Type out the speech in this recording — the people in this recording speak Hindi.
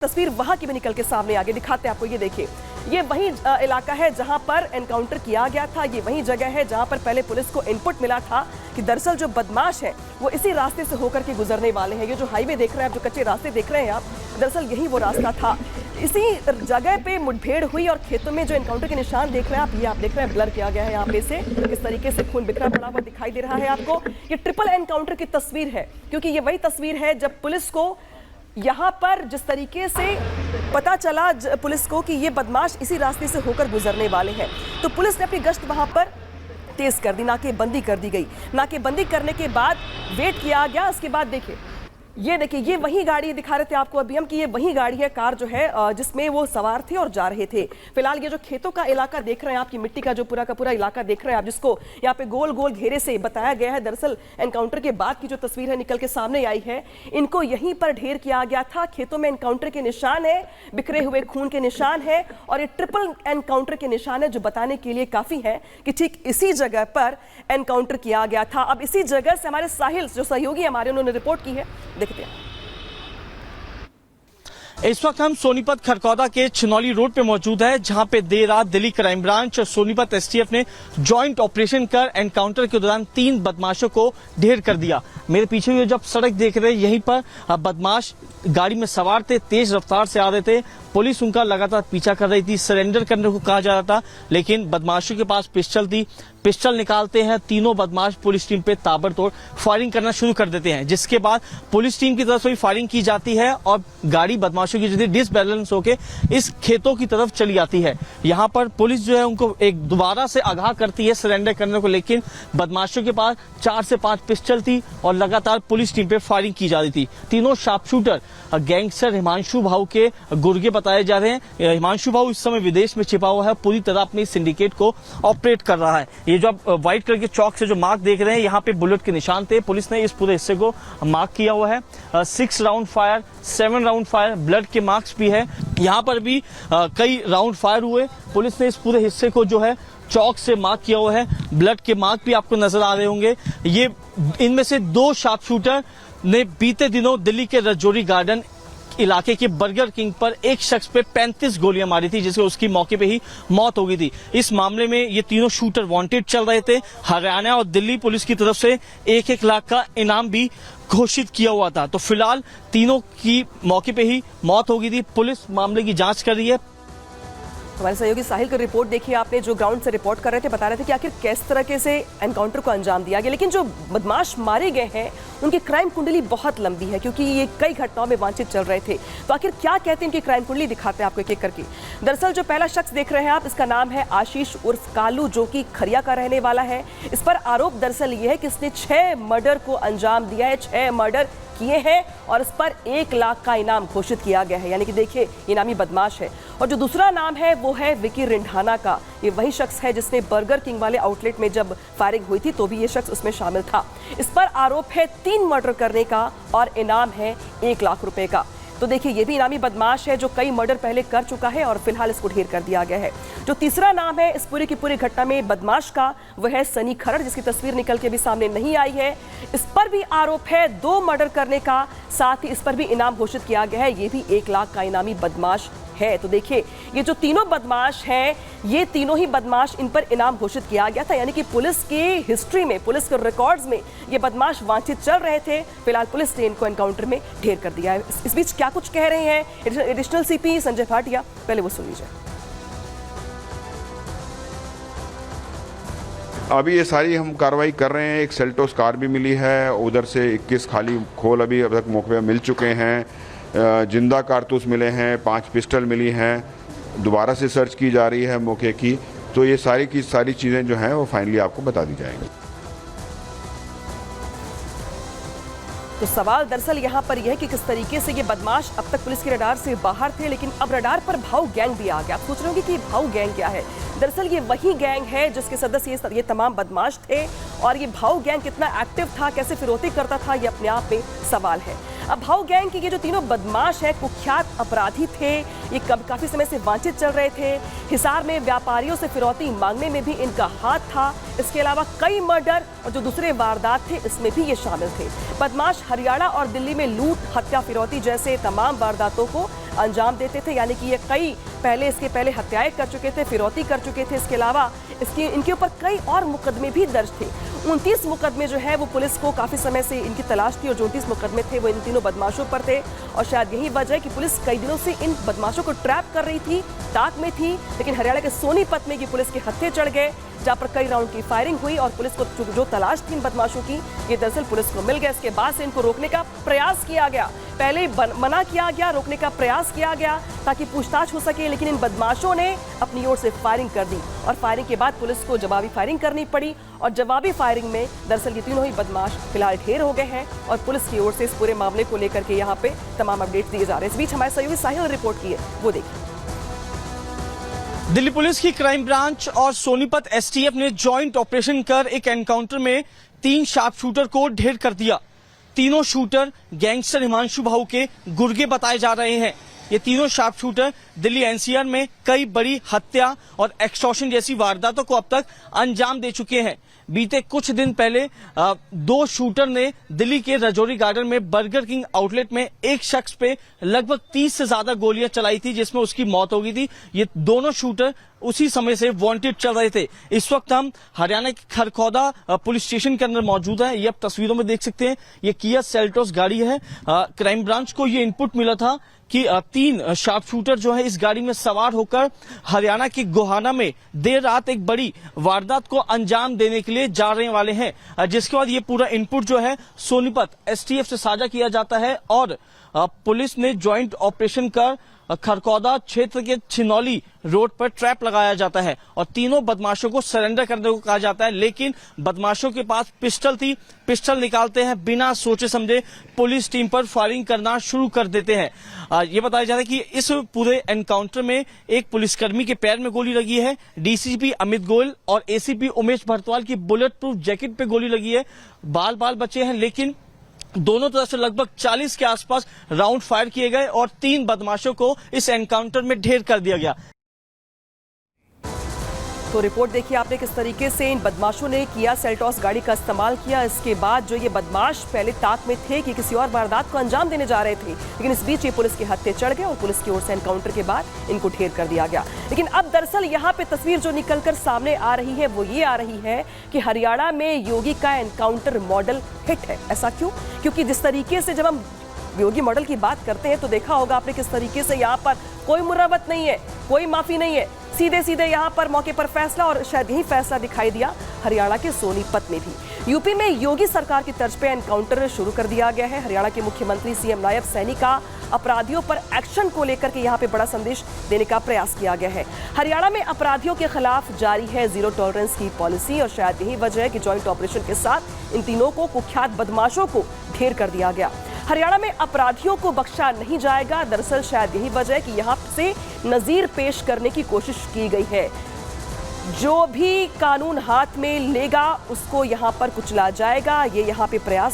तस्वीर वहां की भी निकल के सामने आगे दिखाते हैं आपको। ये देखिए, ये वही इलाका है जहां पर एनकाउंटर किया गया था। ये वही जगह है जहां पर पहले पुलिस को इनपुट मिला था कि दरअसल जो बदमाश है वो इसी रास्ते से होकर के गुजरने वाले हैं। ये जो हाईवे देख रहे हैं आप, जो कच्चे रास्ते देख रहे हैं आप, दरअसल यही वो रास्ता था। इसी जगह पे मुठभेड़ हुई और खेतों में जो एनकाउंटर के निशान देख रहे हैं आप, ये आप देख रहे हैं ब्लर किया गया है यहाँ पे से, किस तरीके से खून बिखरा पड़ा हुआ दिखाई दे रहा है आपको। ये ट्रिपल एनकाउंटर की तस्वीर है, क्योंकि ये वही तस्वीर है जब पुलिस को यहाँ पर जिस तरीके से पता चला पुलिस को कि ये बदमाश इसी रास्ते से होकर गुजरने वाले हैं, तो पुलिस ने अपनी गश्त वहां पर तेज कर दी, नाकेबंदी कर दी गई। नाकेबंदी करने के बाद वेट किया गया। उसके बाद देखिए, ये देखिए, ये वही गाड़ी दिखा रहे थे आपको अभी हम कि ये वही गाड़ी है, कार जो है जिसमें वो सवार थे और जा रहे थे। फिलहाल ये जो खेतों का इलाका देख रहे हैं आपकी, मिट्टी का जो पूरा का पूरा इलाका देख रहे हैं आप, जिसको यहाँ पे गोल गोल घेरे से बताया गया है, दरअसल एनकाउंटर के बाद की जो तस्वीर है निकल के सामने आई है, इनको यहीं पर ढेर किया गया था। खेतों में एनकाउंटर के निशान है, बिखरे हुए खून के निशान है और ये ट्रिपल एनकाउंटर के निशान है, जो बताने के लिए काफी है कि ठीक इसी जगह पर एनकाउंटर किया गया था। अब इसी जगह से हमारे साहिल जो सहयोगी हमारे, उन्होंने रिपोर्ट की है, देखते हैं। इस वक्त हम सोनीपत खरकौदा के छिनौली रोड पे मौजूद है, जहां पे देर रात दिल्ली क्राइम ब्रांच और सोनीपत एसटीएफ ने जॉइंट ऑपरेशन कर एनकाउंटर के दौरान 3 बदमाशों को ढेर कर दिया। मेरे पीछे ये जब सड़क देख रहे हैं, यहीं पर बदमाश गाड़ी में सवार थे, तेज रफ्तार से आ रहे थे। पुलिस उनका लगातार पीछा कर रही थी, सरेंडर करने को कहा जा रहा था, लेकिन बदमाशों के पास पिस्टल थी। पिस्टल निकालते हैं तीनों बदमाश, पुलिस टीम पे ताबड़तोड़ फायरिंग करना शुरू कर देते हैं, जिसके बाद पुलिस टीम की तरफ से भी फायरिंग की जाती है और गाड़ी बदमाशों की जो डिसबैलेंस होकर इस खेतों की तरफ चली जाती है। यहाँ पर पुलिस जो है उनको एक दोबारा से आगाह करती है सरेंडर करने को, लेकिन बदमाशों के पास 4 से 5 पिस्टल थी और लगातार पुलिस टीम पे फायरिंग की जा रही थी। तीनों शार्प शूटर गैंगस्टर हिमांशु भाऊ के गुर्गे बताए जा रहे हैं। हिमांशु भाऊ इस समय विदेश में छिपा हुआ है, पूरी तरह अपनी सिंडिकेट को ऑपरेट कर रहा है। ये जो आप व्हाइट कलर के चौक से जो मार्क देख रहे हैं, यहाँ पे बुलेट के निशान थे। पुलिस ने इस पूरे हिस्से को मार्क किया हुआ है। 6 round fire, 7 round fire, blood के मार्क्स भी है। यहाँ पर भी कई राउंड फायर हुए। पुलिस ने इस पूरे हिस्से को जो है चौक से मार्क किया हुआ है। ब्लड के मार्क भी आपको नजर आ रहे होंगे। ये इनमें से 2 शार्प शूटर ने बीते दिनों दिल्ली के रजौरी गार्डन इलाके के बर्गर किंग पर एक शख्स पे 35 गोलियां मारी थी, जिससे उसकी मौके पे ही मौत हो गई थी। इस मामले में ये तीनों शूटर वांटेड चल रहे थे। हरियाणा और दिल्ली पुलिस की तरफ से 1-1 लाख का इनाम भी घोषित किया हुआ था। तो फिलहाल तीनों की मौके पे ही मौत हो गई थी। पुलिस मामले की जांच कर रही है। हमारे सहयोगी साहिल की रिपोर्ट देखिए आपने, जो ग्राउंड से रिपोर्ट कर रहे थे, बता रहे थे कि आखिर किस तरीके से एनकाउंटर को अंजाम दिया गया। लेकिन जो बदमाश मारे गए हैं उनकी क्राइम कुंडली बहुत लंबी है, क्योंकि ये कई घटनाओं में वांछित चल रहे थे। तो आखिर क्या कहते हैं इनकी क्राइम कुंडली, दिखाते हैं आपको एक एक करके। दरअसल जो पहला शख्स देख रहे हैं आप, इसका नाम है आशीष उर्फ कालू, जो कि खरिया का रहने वाला है। इस पर आरोप दरअसल ये है कि इसने 6 मर्डर को अंजाम दिया है, 6 मर्डर किए हैं और इस पर 1 लाख का इनाम घोषित किया गया है। यानी कि देखिए, इनामी बदमाश है। और जो दूसरा नाम है वो है विकी रिंढाना का। ये वही शख्स है जिसने बर्गर किंग वाले आउटलेट में जब फायरिंग हुई थी तो भी ये शख्स उसमें शामिल था। इस पर आरोप है 3 मर्डर करने का और इनाम है 1 लाख रुपए का। तो देखिए, ये भी इनामी बदमाश है जो कई मर्डर पहले कर चुका है और फिलहाल इसको ढेर कर दिया गया है। जो तीसरा नाम है इस पूरी की पूरी घटना में बदमाश का, वह है सनी खरड़, जिसकी तस्वीर निकल के भी सामने नहीं आई है। इस पर भी आरोप है 2 मर्डर करने का, साथ ही इस पर भी इनाम घोषित किया गया है। ये भी 1 लाख का इनामी बदमाश है। तो देखिए, ये जो तीनों बदमाश हैं, ये तीनों ही बदमाश, इन पर इनाम घोषित किया गया था। यानी कि पुलिस की हिस्ट्री में, पुलिस के रिकॉर्ड्स में ये बदमाश वांछित चल रहे थे। फिलहाल पुलिस ने इनको एनकाउंटर में ढेर कर दिया है। इस बीच क्या कुछ कह रहे हैं एडिशनल सीपी संजय भाटिया, पहले वो सुन लीजिए। अभी ये सारी हम कार्रवाई कर रहे हैं। एक सेल्टोस कार भी मिली है, उधर से 21 खाली खोल अभी अब तक मौके पर मिल चुके हैं। जिंदा कारतूस मिले हैं, 5 पिस्टल मिली हैं। दोबारा से सर्च की जा रही है मौके की। तो ये सारी की सारी चीज़ें जो हैं वो फाइनली आपको बता दी जाएंगी। तो सवाल दरअसल यहाँ पर यह है कि किस तरीके से ये बदमाश अब तक पुलिस के रडार से बाहर थे, लेकिन अब रडार पर भाऊ गैंग भी आ गया। आप सोच रहे होंगे कि भाऊ गैंग क्या है। दरअसल ये वही गैंग है जिसके सदस्य ये तमाम बदमाश थे, और ये भाऊ गैंग कितना एक्टिव था, कैसे फिरौती करता था, ये अपने आप में सवाल है। अब भाऊ गैंग के ये जो तीनों बदमाश हैं कुख्यात अपराधी थे, ये काफी समय से वांछित चल रहे थे। हिसार में व्यापारियों से फिरौती मांगने में भी इनका हाथ था। इसके अलावा कई मर्डर और जो दूसरे वारदात थे इसमें भी ये शामिल थे। बदमाश हरियाणा और दिल्ली में लूट, हत्या, फिरौती जैसे तमाम वारदातों को अंजाम देते थे, यानी कि ये कई इसके पहले हत्याएं कर चुके थे, फिरौती कर चुके थे। इसके अलावा इनके ऊपर कई और मुकदमे भी दर्ज थे। 29 मुकदमे जो है वो पुलिस को काफी समय से इनकी तलाश थी और जो 29 मुकदमे थे वो इन तीनों बदमाशों पर थे। और शायद यही वजह है कि पुलिस कई दिनों से इन बदमाशों को ट्रैप कर रही थी, ताक में थी। लेकिन हरियाणा के सोनीपत में ये पुलिस के हत्थे चढ़ गए, जहां पर कई राउंड की फायरिंग हुई और पुलिस को जो तलाश थी इन बदमाशों की, ये दरअसल पुलिस को मिल गया। इसके बाद से इनको रोकने का प्रयास किया गया, पहले मना किया गया, रोकने का प्रयास किया गया ताकि पूछताछ हो सके, लेकिन इन बदमाशों ने अपनी ओर से फायरिंग कर दी और फायरिंग के बाद पुलिस को जवाबी फायरिंग करनी पड़ी। और जवाबी फायरिंग में दरअसल ये तीनों ही बदमाश फिलहाल ढेर हो गए हैं और पुलिस की ओर से इस पूरे मामले को लेकर के यहाँ पे तमाम अपडेट दिए जा रहे हैं। इस बीच हमारे सहयोगी साहिल ने रिपोर्ट की है, वो देखिए। दिल्ली पुलिस की क्राइम ब्रांच और सोनीपत एसटीएफ ने जॉइंट ऑपरेशन कर एक एनकाउंटर में 3 शार्प शूटर को ढेर कर दिया। तीनों शूटर गैंगस्टर हिमांशु भाऊ के गुर्गे बताए जा रहे हैं। ये तीनों शार्प शूटर दिल्ली एनसीआर में कई बड़ी हत्या और एक्सटॉर्शन जैसी वारदातों को अब तक अंजाम दे चुके हैं। बीते कुछ दिन पहले 2 शूटर ने दिल्ली के रजौरी गार्डन में बर्गर किंग आउटलेट में एक शख्स पे लगभग 30 से ज्यादा गोलियां चलाई थी, जिसमें उसकी मौत हो गई थी। ये दोनों शूटर उसी समय से वांटेड चल रहे थे। इस वक्त हम हरियाणा के खरखौदा पुलिस स्टेशन के अंदर मौजूद हैं। ये आप तस्वीरों में देख सकते हैं, ये किया सेल्टोस गाड़ी है। क्राइम ब्रांच को ये इनपुट मिला था कि 3 शार्प शूटर जो है इस गाड़ी में सवार होकर हरियाणा के गोहाना में देर रात एक बड़ी वारदात को अंजाम देने के लिए जा रहे वाले हैं, जिसके बाद ये पूरा इनपुट जो है सोनीपत एसटीएफ से साझा किया जाता है और पुलिस ने ज्वाइंट ऑपरेशन कर खरखौदा क्षेत्र के छिनौली रोड पर ट्रैप लगाया जाता है और तीनों बदमाशों को सरेंडर करने को कहा जाता है। लेकिन बदमाशों के पास पिस्टल थी, पिस्टल निकालते हैं, बिना सोचे समझे पुलिस टीम पर फायरिंग करना शुरू कर देते हैं। ये बताया जा रहा है कि इस पूरे एनकाउंटर में एक पुलिसकर्मी के पैर में गोली लगी है, डीसीपी अमित गोयल और एसीपी उमेश भरतवाल की बुलेट प्रूफ जैकेट पे गोली लगी है। बाल बचे हैं, लेकिन दोनों तरफ से लगभग 40 के आसपास राउंड फायर किए गए और 3 बदमाशों को इस एनकाउंटर में ढेर कर दिया गया। तो रिपोर्ट देखिए आपने किस तरीके से इन बदमाशों ने किया सेल्टॉस गाड़ी का इस्तेमाल किया। इसके बाद जो ये बदमाश पहले ताक में थे कि किसी और वारदात को अंजाम देने जा रहे थे, लेकिन इस बीच ये पुलिस के हत्थे चढ़ गए और पुलिस की ओर से एनकाउंटर के बाद इनको ढेर कर दिया गया। लेकिन अब दरअसल यहाँ पे तस्वीर जो निकलकर सामने आ रही है वो ये आ रही है कि हरियाणा में योगी का एनकाउंटर मॉडल हिट है। ऐसा क्यों? क्योंकि जिस तरीके से जब हम योगी मॉडल की बात करते हैं तो देखा होगा आपने किस तरीके से यहाँ पर कोई मुरावत नहीं है, कोई माफी नहीं है, सीधे सीधे यहाँ पर मौके पर फैसला। और शायद यही फैसला दिखाई दिया हरियाणा के सोनीपत में भी। यूपी में योगी सरकार की तर्ज पे एनकाउंटर शुरू कर दिया गया है। हरियाणा के मुख्यमंत्री सीएम नायब सैनी का अपराधियों पर एक्शन को लेकर के यहाँ पे बड़ा संदेश देने का प्रयास किया गया है। हरियाणा में अपराधियों के खिलाफ जारी है जीरो टॉलरेंस की पॉलिसी और शायद यही वजह है कि जॉइंट ऑपरेशन के साथ इन तीनों को कुख्यात बदमाशों को ढेर कर दिया गया। हरियाणा में अपराधियों को बख्शा नहीं जाएगा। दरअसल शायद यही वजह है कि यहाँ से नजीर पेश करने की कोशिश की गई है। जो भी कानून हाथ में लेगा उसको यहाँ पर कुचला जाएगा, ये यहाँ पे प्रयास